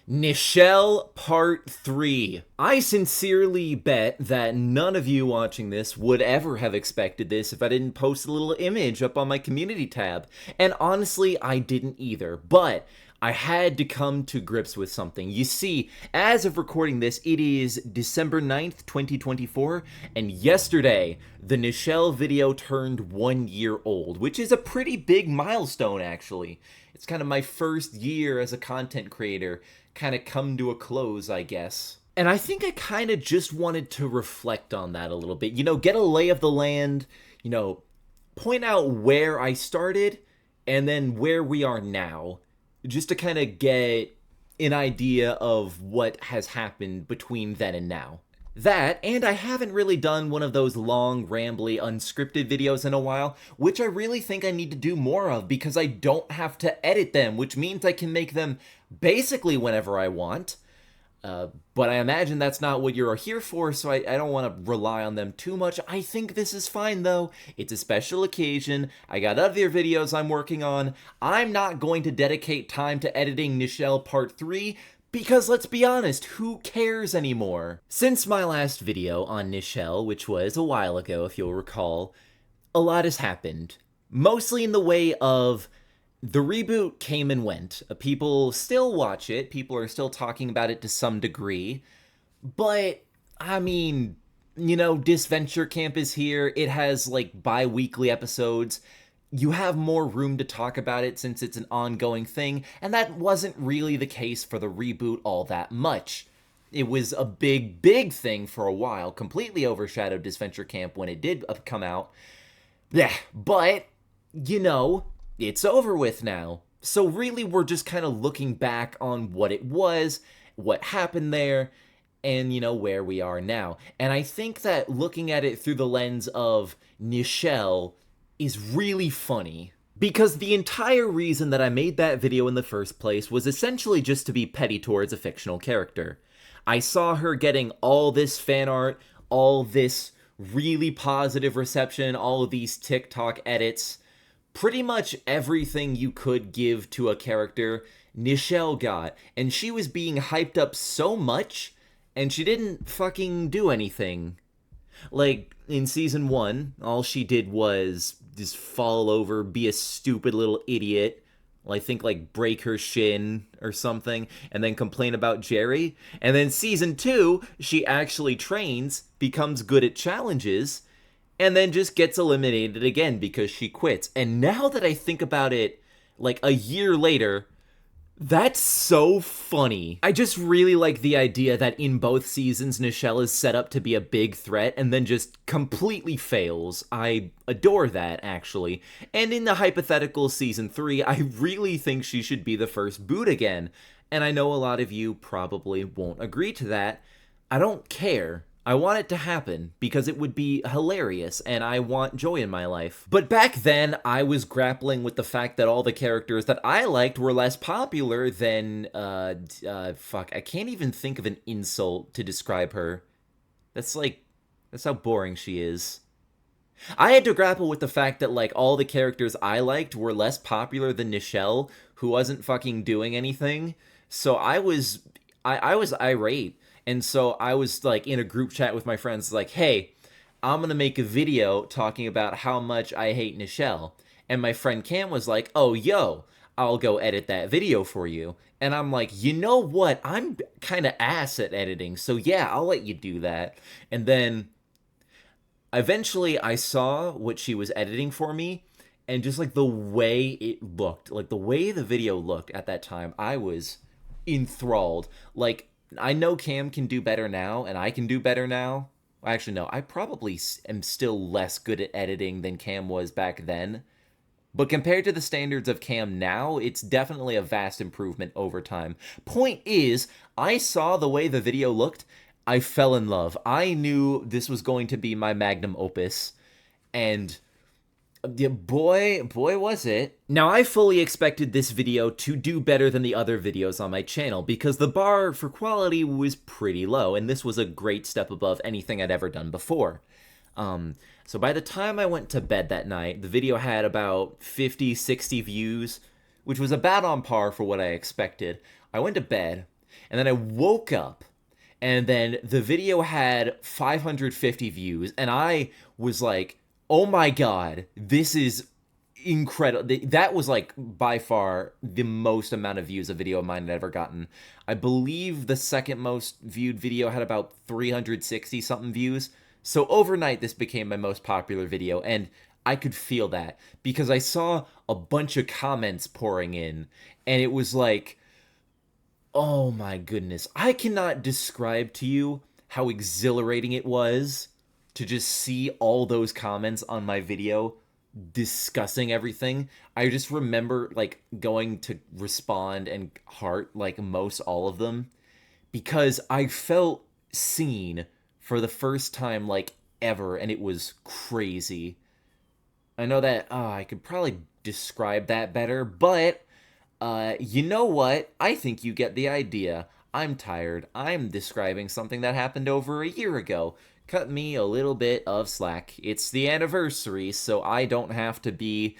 Nichelle Part 3. I sincerely bet that none of you watching this would ever have expected this if I didn't post a little image up on my community tab. And honestly, I didn't either. But I had to come to grips with something. You see, as of recording this, it is December 9th, 2024, and yesterday, the Nichelle video turned 1 year old, which is a pretty big milestone, actually. It's kind of my first year as a content creator, kind of come to a close, I guess. And I think I kind of just wanted to reflect on that a little bit. Get a lay of the land, point out where I started and then where we are now, just to kind of get an idea of what has happened between then and now. That, and I haven't really done one of those long, rambly, unscripted videos in a while, which I really think I need to do more of because I don't have to edit them, which means I can make them basically whenever I want. But I imagine that's not what you're here for, so I don't want to rely on them too much. I think this is fine, though. It's a special occasion. I got other videos I'm working on. I'm not going to dedicate time to editing Nichelle Part 3, because let's be honest, who cares anymore? Since my last video on Nichelle, which was a while ago if you'll recall, a lot has happened. Mostly in the way of the reboot came and went. People still watch it, people are still talking about it to some degree, but, I mean, Disventure Camp is here, it has, bi-weekly episodes. You have more room to talk about it since it's an ongoing thing, and that wasn't really the case for the reboot all that much. It was a big, big thing for a while, completely overshadowed Disventure Camp when it did come out. Yeah, but, it's over with now. So really, we're just kind of looking back on what it was, what happened there, and, where we are now. And I think that looking at it through the lens of Nichelle is really funny. Because the entire reason that I made that video in the first place was essentially just to be petty towards a fictional character. I saw her getting all this fan art, all this really positive reception, all of these TikTok edits. Pretty much everything you could give to a character, Nichelle got, and she was being hyped up so much, and she didn't fucking do anything. In Season 1, all she did was just fall over, be a stupid little idiot, I think, break her shin or something, and then complain about Jerry. And then Season 2, she actually trains, becomes good at challenges, and then just gets eliminated again because she quits. And now that I think about it, a year later, that's so funny. I just really like the idea that in both seasons, Nichelle is set up to be a big threat and then just completely fails. I adore that, actually. And in the hypothetical Season 3, I really think she should be the first boot again. And I know a lot of you probably won't agree to that. I don't care. I want it to happen because it would be hilarious and I want joy in my life. But back then, I was grappling with the fact that all the characters that I liked were less popular than, fuck, I can't even think of an insult to describe her. That's how boring she is. I had to grapple with the fact that, all the characters I liked were less popular than Nichelle, who wasn't fucking doing anything. So I was irate. And so I was, in a group chat with my friends, hey, I'm gonna make a video talking about how much I hate Nichelle. And my friend Cam was like, oh, yo, I'll go edit that video for you. And I'm like, you know what? I'm kind of ass at editing, so yeah, I'll let you do that. And then eventually I saw what she was editing for me, and just, the way it looked, the way the video looked at that time, I was enthralled. I know Cam can do better now, and I can do better now. Actually, no, I probably am still less good at editing than Cam was back then. But compared to the standards of Cam now, it's definitely a vast improvement over time. Point is, I saw the way the video looked, I fell in love. I knew this was going to be my magnum opus, and boy was it. Now, I fully expected this video to do better than the other videos on my channel because the bar for quality was pretty low, and this was a great step above anything I'd ever done before. So by the time I went to bed that night, the video had about 50, 60 views, which was about on par for what I expected. I went to bed, And then I woke up, and then the video had 550 views, and I was like, oh my god, this is incredible. That was like by far the most amount of views a video of mine had ever gotten. I believe the second most viewed video had about 360 something views. So overnight, this became my most popular video, and I could feel that because I saw a bunch of comments pouring in, and it was like, oh my goodness. I cannot describe to you how exhilarating it was to just see all those comments on my video discussing everything. I just remember like going to respond and heart like most all of them because I felt seen for the first time like ever, and it was crazy. I know that I could probably describe that better, but you know what? I think you get the idea. I'm tired. I'm describing something that happened over a year ago. Cut me a little bit of slack. It's the anniversary, so I don't have to be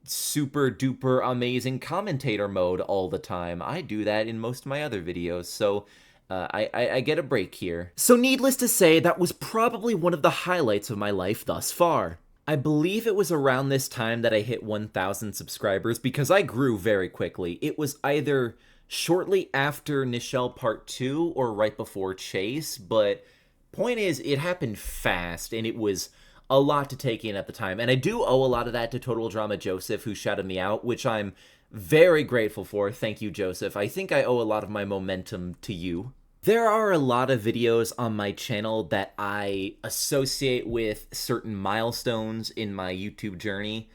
super duper amazing commentator mode all the time. I do that in most of my other videos, so I get a break here. So needless to say, that was probably one of the highlights of my life thus far. I believe it was around this time that I hit 1,000 subscribers because I grew very quickly. It was either shortly after Nichelle Part 2 or right before Chase, but point is, it happened fast, and it was a lot to take in at the time. And I do owe a lot of that to Total Drama Joseph, who shouted me out, which I'm very grateful for. Thank you, Joseph. I think I owe a lot of my momentum to you. There are a lot of videos on my channel that I associate with certain milestones in my YouTube journey,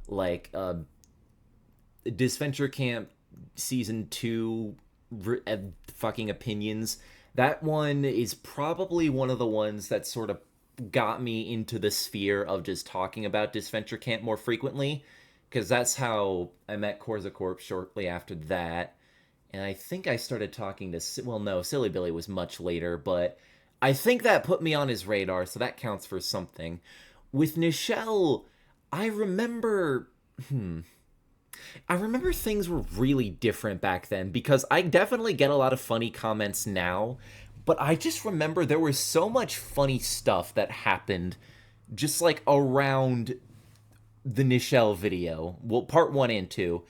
like Disventure Camp Season 2 fucking opinions. That one is probably one of the ones that sort of got me into the sphere of just talking about Disventure Camp more frequently, because that's how I met Corza Corp shortly after that. And I think I started talking to, well, no, Silly Billy was much later, but I think that put me on his radar, so that counts for something. With Nichelle, I remember, I remember things were really different back then, because I definitely get a lot of funny comments now, but I just remember there was so much funny stuff that happened just like around the Nichelle video. Well, part 1 and 2.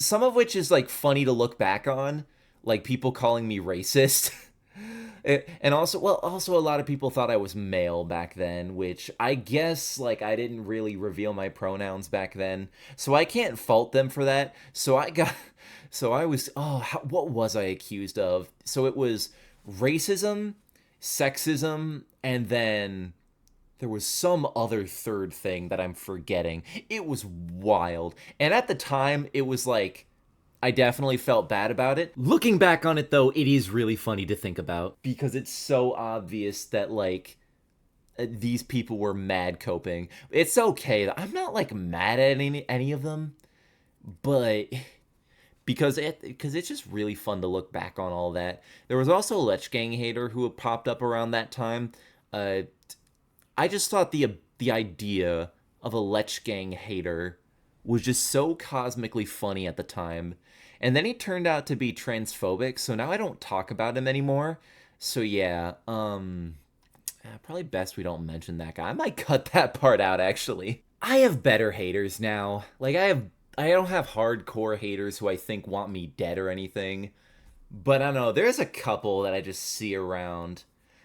Some of which is like funny to look back on, like people calling me racist. And also, well, also a lot of people thought I was male back then, which I guess like I didn't really reveal my pronouns back then, so I can't fault them for that. So I was, what was I accused of? So it was racism, sexism, and then there was some other third thing that I'm forgetting. It was wild. And at the time, it was like, I definitely felt bad about it. Looking back on it, though, it is really funny to think about. Because it's so obvious that, like, these people were mad coping. It's okay. I'm not, like, mad at any of them. But because it's just really fun to look back on all that. There was also a Lech Gang hater who had popped up around that time. I just thought the idea of a Lech Gang hater was just so cosmically funny at the time. And then he turned out to be transphobic, so now I don't talk about him anymore. So yeah, probably best we don't mention that guy. I might cut that part out, actually. I have better haters now. Like, I don't have hardcore haters who I think want me dead or anything. But I don't know, there's a couple that I just see around.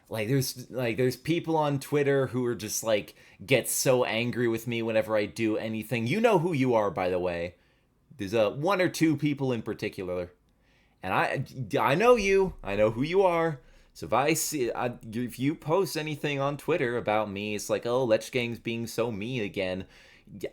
There's people on Twitter who are just like get so angry with me whenever I do anything. You know who you are, by the way. There's one or two people in particular, and I know you. I know who you are. So if you post anything on Twitter about me, it's like, oh, Lech Gang's being so mean again.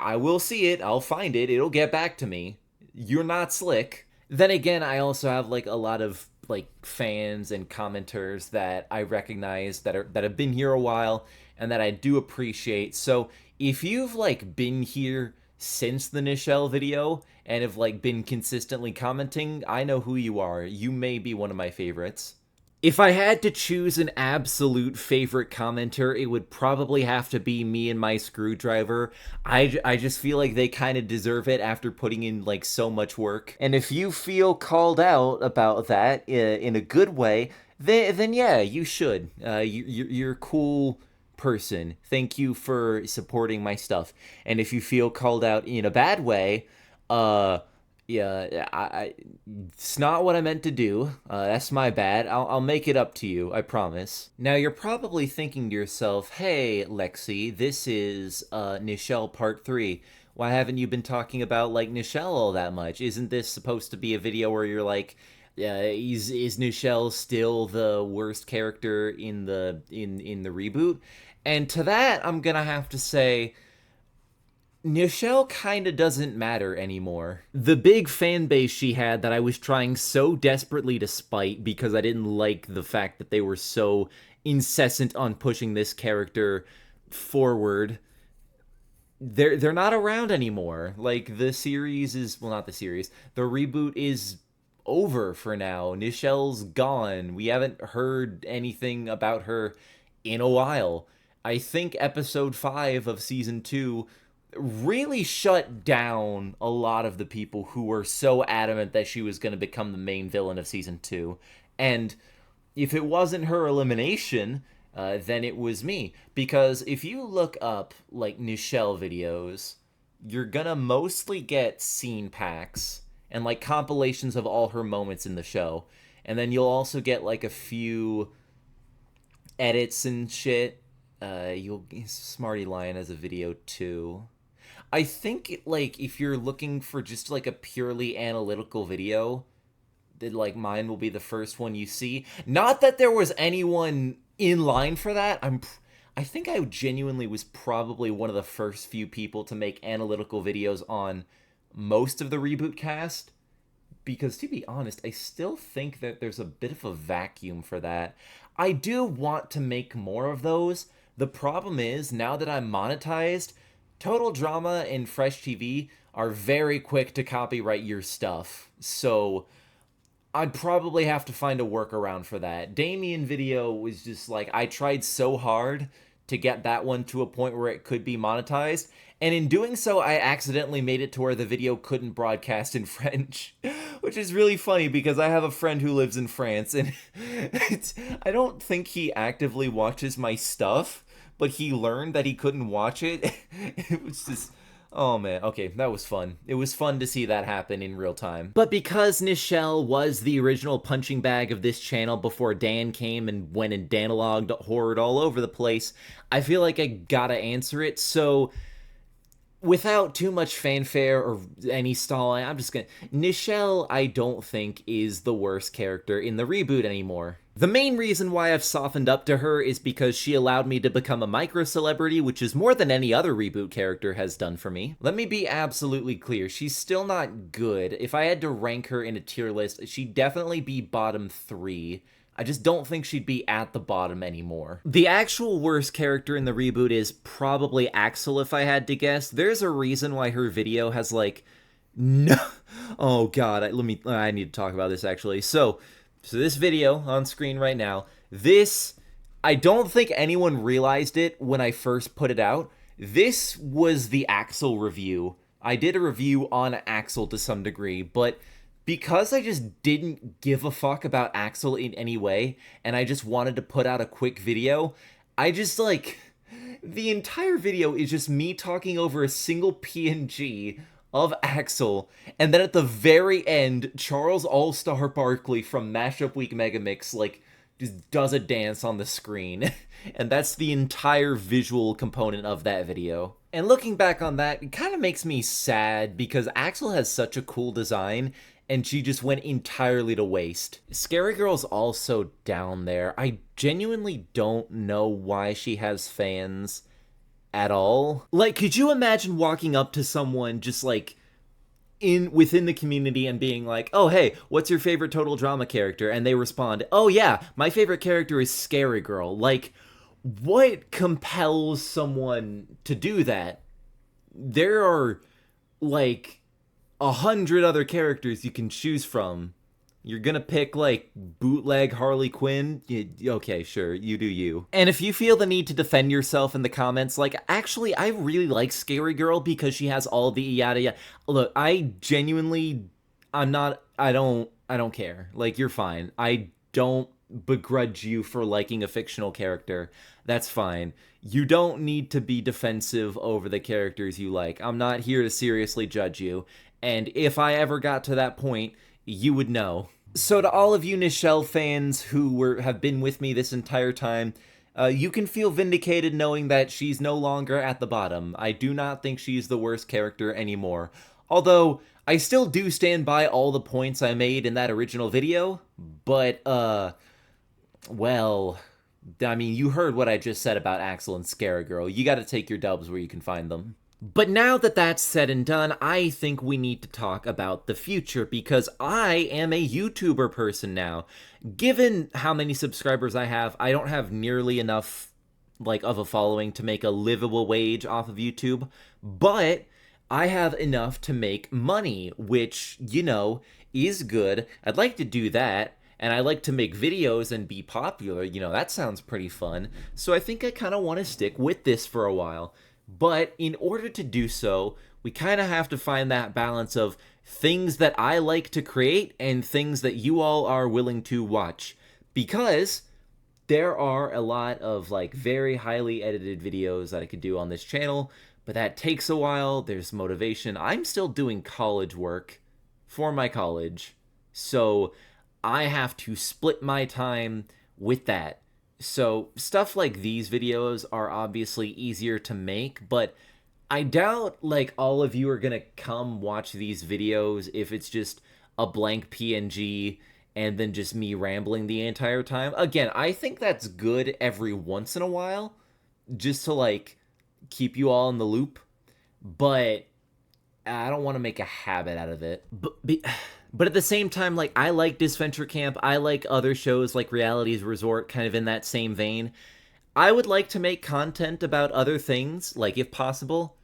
I will see it. I'll find it. It'll get back to me. You're not slick. Then again, I also have like a lot of like fans and commenters that I recognize that have been here a while and that I do appreciate. So if you've like been here since the Nichelle video and have like been consistently commenting, I know who you are. You may be one of my favorites. If I had to choose an absolute favorite commenter, it would probably have to be me and my screwdriver. I just feel like they kind of deserve it after putting in like so much work. And if you feel called out about that in a good way, then yeah, you should. You're a cool person. Thank you for supporting my stuff. And if you feel called out in a bad way, uh, yeah, it's not what I meant to do. That's my bad. I'll make it up to you, I promise. Now, you're probably thinking to yourself, hey, Lexi, this is Nichelle Part 3. Why haven't you been talking about, like, Nichelle all that much? Isn't this supposed to be a video where you're like, is Nichelle still the worst character in the reboot? And to that, I'm gonna have to say, Nichelle kinda doesn't matter anymore. The big fan base she had that I was trying so desperately to spite because I didn't like the fact that they were so incessant on pushing this character forward, they're not around anymore. Like, the series is, well, not the series, the reboot is over for now. Nichelle's gone. We haven't heard anything about her in a while. I think episode 5 of season 2 really shut down a lot of the people who were so adamant that she was going to become the main villain of season 2. And if it wasn't her elimination, then it was me. Because if you look up, like, Nichelle videos, you're gonna mostly get scene packs and, like, compilations of all her moments in the show. And then you'll also get, like, a few edits and shit. Smarty Lion has a video, too. I think, like, if you're looking for just, like, a purely analytical video, that, like, mine will be the first one you see. Not that there was anyone in line for that. I think I genuinely was probably one of the first few people to make analytical videos on most of the reboot cast. Because, to be honest, I still think that there's a bit of a vacuum for that. I do want to make more of those. The problem is, now that I'm monetized, Total Drama and Fresh TV are very quick to copyright your stuff. So I'd probably have to find a workaround for that. Damien video was just like, I tried so hard to get that one to a point where it could be monetized, and in doing so, I accidentally made it to where the video couldn't broadcast in French, which is really funny because I have a friend who lives in France, and I don't think he actively watches my stuff, but he learned that he couldn't watch it. It was just, oh man, okay, that was fun. It was fun to see that happen in real time. But because Nichelle was the original punching bag of this channel before Dan came and went and Danologued horror all over the place, I feel like I gotta answer it, so without too much fanfare or any stalling, I'm just gonna... Nichelle, I don't think, is the worst character in the reboot anymore. The main reason why I've softened up to her is because she allowed me to become a micro-celebrity, which is more than any other reboot character has done for me. Let me be absolutely clear, she's still not good. If I had to rank her in a tier list, she'd definitely be bottom 3. I just don't think she'd be at the bottom anymore. The actual worst character in the reboot is probably Axel, if I had to guess. There's a reason why her video has, like, no... Oh god, I need to talk about this, actually. So this video on screen right now, this... I don't think anyone realized it when I first put it out. This was the Axel review. I did a review on Axel to some degree, but because I just didn't give a fuck about Axel in any way, and I just wanted to put out a quick video, I just, like... The entire video is just me talking over a single PNG of Axel, and then at the very end, Charles All-Star Barkley from Mashup Week Megamix, like, just does a dance on the screen. And that's the entire visual component of that video. And looking back on that, it kind of makes me sad, because Axel has such a cool design, and she just went entirely to waste. Scary Girl's also down there. I genuinely don't know why she has fans at all. Like, could you imagine walking up to someone just, like, within the community and being like, oh, hey, what's your favorite Total Drama character? And they respond, oh yeah, my favorite character is Scary Girl. Like, what compels someone to do that? There are, like, 100 other characters you can choose from. You're gonna pick, like, bootleg Harley Quinn? Okay, sure, you do you. And if you feel the need to defend yourself in the comments, like, actually, I really like Scary Girl because she has all the yada yada. Look, I genuinely, I don't care. Like, you're fine. I don't begrudge you for liking a fictional character. That's fine. You don't need to be defensive over the characters you like. I'm not here to seriously judge you. And if I ever got to that point, you would know. So to all of you Nichelle fans who have been with me this entire time, you can feel vindicated knowing that she's no longer at the bottom. I do not think she's the worst character anymore. Although, I still do stand by all the points I made in that original video, but, well, I mean, you heard what I just said about Axel and Scary Girl. You gotta take your dubs where you can find them. But now that that's said and done, I think we need to talk about the future because I am a YouTuber person now. Given how many subscribers I don't have nearly enough, like, of a following to make a livable wage off of YouTube, but I have enough to make money, which, you know, is good. I'd like to do that. And I like to make videos and be popular. You know, that sounds pretty fun. So I think I kind of want to stick with this for a while. But in order to do so, we kind of have to find that balance of things that I like to create and things that you all are willing to watch. Because there are a lot of, like, very highly edited videos that I could do on this channel, but that takes a while. There's motivation. I'm still doing college work for my college, so I have to split my time with that. So stuff like these videos are obviously easier to make, but I doubt, like, all of you are gonna come watch these videos if it's just a blank PNG and then just me rambling the entire time. Again, I think that's good every once in a while, just to, like, keep you all in the loop, but I don't want to make a habit out of it. But at the same time, like, I like Disventure Camp, I like other shows like Reality's Resort, kind of in that same vein. I would like to make content about other things, like, if possible,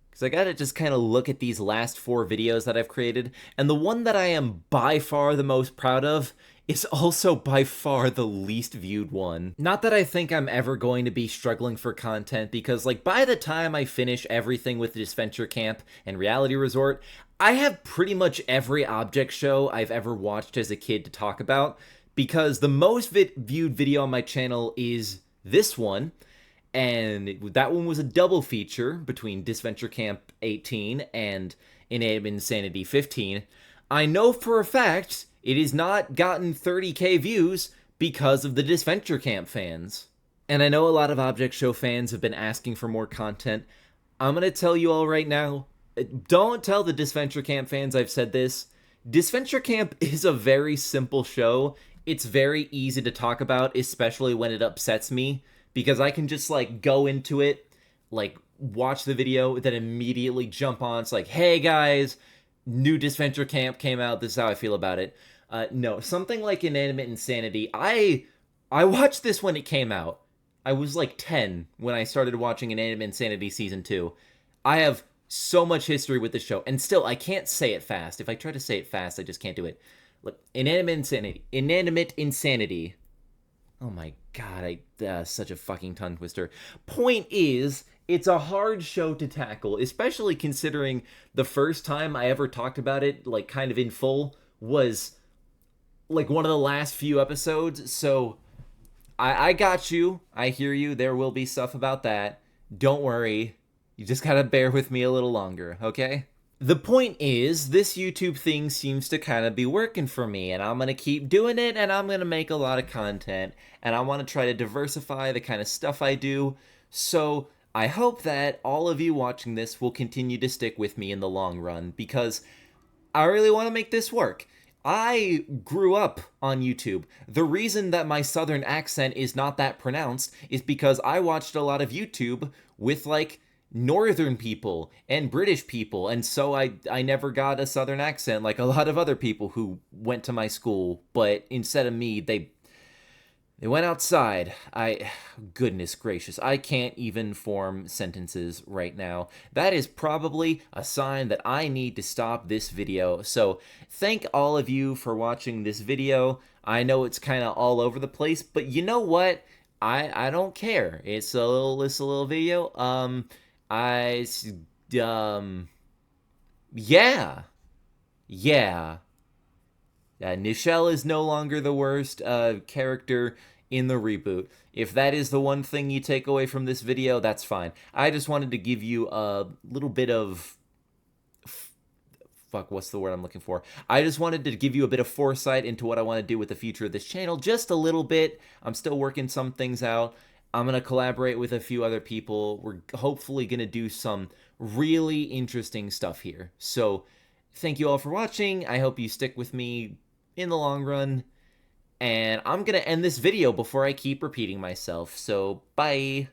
because I gotta just kind of look at these last 4 videos that I've created, and the one that I am by far the most proud of is also by far the least viewed one. Not that I think I'm ever going to be struggling for content, because, like, by the time I finish everything with Disventure Camp and Reality Resort, I have pretty much every object show I've ever watched as a kid to talk about, because the most viewed video on my channel is this one, and that one was a double feature between Disventure Camp 18 and Inanimate Insanity 15. I know for a fact it has not gotten 30k views because of the Disventure Camp fans. And I know a lot of Object Show fans have been asking for more content. I'm gonna tell you all right now, don't tell the Disventure Camp fans I've said this. Disventure Camp is a very simple show. It's very easy to talk about, especially when it upsets me, because I can just, like, go into it, like, watch the video, then immediately jump on. It's like, hey guys, new Disventure Camp came out, this is how I feel about it. No, something like Inanimate Insanity, I watched this when it came out. I was like 10 when I started watching Inanimate Insanity Season 2. I have so much history with the show, and still, I can't say it fast. If I try to say it fast, I just can't do it. Look, Inanimate Insanity. Oh my god, such a fucking tongue twister. Point is, it's a hard show to tackle, especially considering the first time I ever talked about it, like, kind of in full, was, like, one of the last few episodes, so I got you. I hear you. There will be stuff about that. Don't worry. You just gotta bear with me a little longer, okay? The point is, this YouTube thing seems to kind of be working for me, and I'm gonna keep doing it, and I'm gonna make a lot of content, and I want to try to diversify the kind of stuff I do, so I hope that all of you watching this will continue to stick with me in the long run, because I really want to make this work. I grew up on YouTube. The reason that my southern accent is not that pronounced is because I watched a lot of YouTube with, like, northern people and British people, and so I never got a southern accent like a lot of other people who went to my school, but instead of me, They went outside. Goodness gracious, I can't even form sentences right now. That is probably a sign that I need to stop this video. So, thank all of you for watching this video. I know it's kind of all over the place, but you know what? I don't care. It's a little video. I um yeah. Yeah. Nichelle is no longer the worst character in the reboot. If that is the one thing you take away from this video, that's fine. I just wanted to give you a little bit of fuck, what's the word I'm looking for? I just wanted to give you a bit of foresight into what I want to do with the future of this channel, just a little bit. I'm still working some things out. I'm going to collaborate with a few other people. We're hopefully going to do some really interesting stuff here. So, thank you all for watching. I hope you stick with me in the long run. And I'm going to end this video before I keep repeating myself. So, bye.